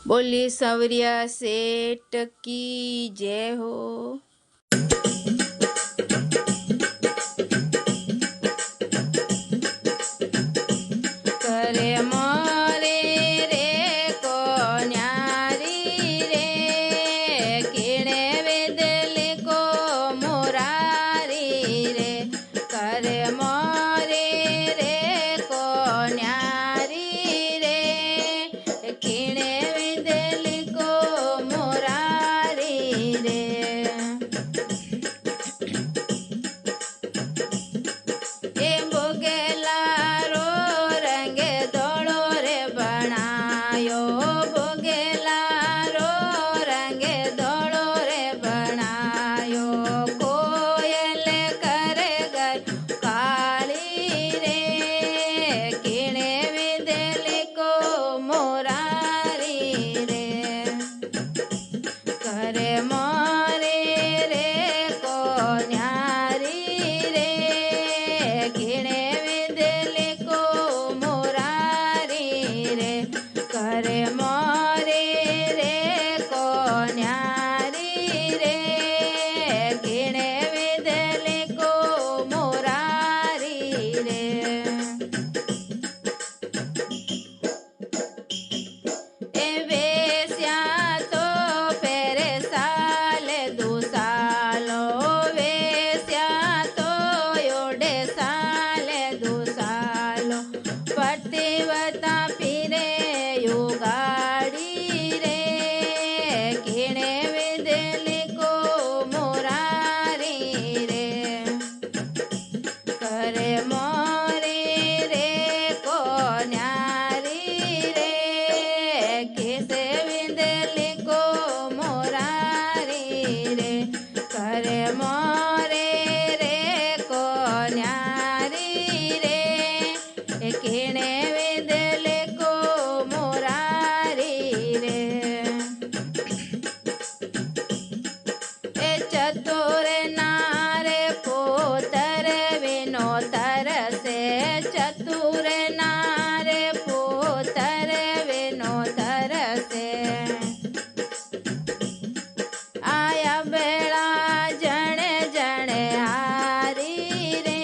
बोली सवरिया सेठ की जय हो। करे मोरे रे को न्यारी रे, किणे वेदली को मुरारी रे। करे मोरे रे को न्यारी रे, किणे वेदली को मुरारी रे। ए भोगेला रो रंग धोळो रे बनायो, भोगेला रो रंग धोळो रे बनायो। कोयल करे गर काली रे, किणे विदली को मोरारी रे। करे मोरे रे को न्यारी रे, किणे विदली को मुरारी रे। करे मोरे रे को न्यारी रे, किणे विदली को मुरारी रे। ए वेश्या तो फेरे साल दो सालो, वेश्या तो योडे साल दो सालो। पतिवता फिरे युगाड़ी रे, किणे विदली को मुरारी रे। करे मोरे रे को न्यारी रे, किसे विदली को मुरारी रे। करे मोरे रे को न्यारी रे, किणे विदली को मुरारी रे। ए चतुर नारे पोतर विनो तरसे, चतुर नारे पोतर विनो तरसे। आया बेड़ा जणे जणे हारी रे,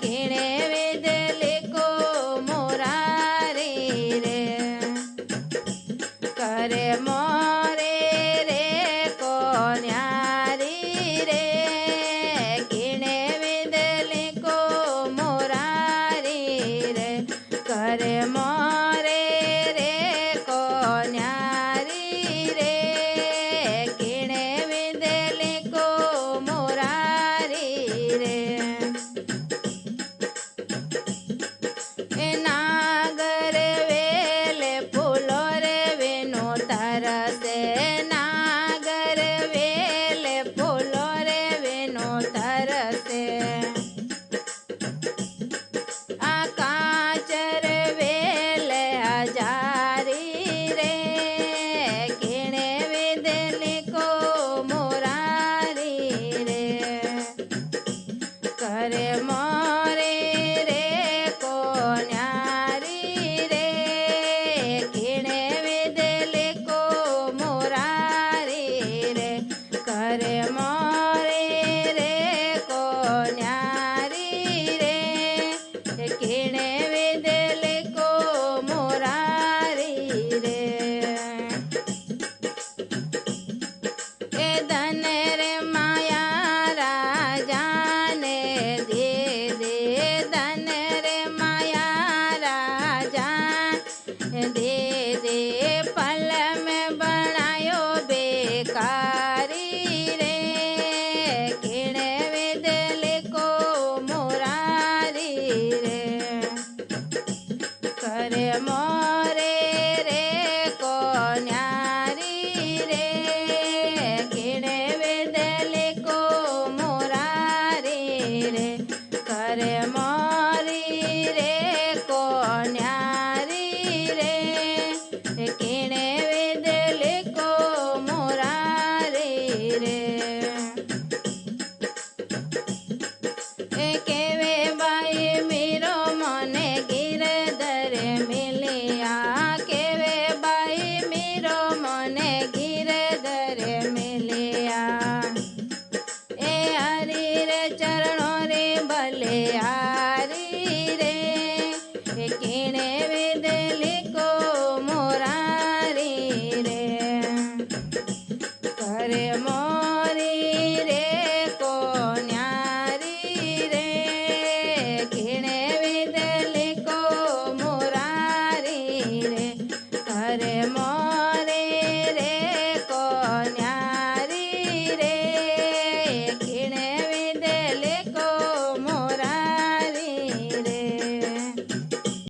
किणे विदली को मुरारी रे। करे मोरे रे को न्यारी रे, किणे विदली को मुरारी रे। करे मोरे रे को न्यारी रे, किणे विदली को मुरारी रे। ए नागर वेले फूलो रे विनो तरसे, नागर वेले फूलो रे विनो तरसे। आकाचर वेले हजारी रे, किणे विदली को मुरारी रे। करे मोरे रे को न्यारी रे, किणे विदली को मुरारी रे। करे मोरे रे को न्यारी रे, किणे विदली को मुरारी रे। ए धन रे माया राजा ने दे दे, धन रे माया राजा दे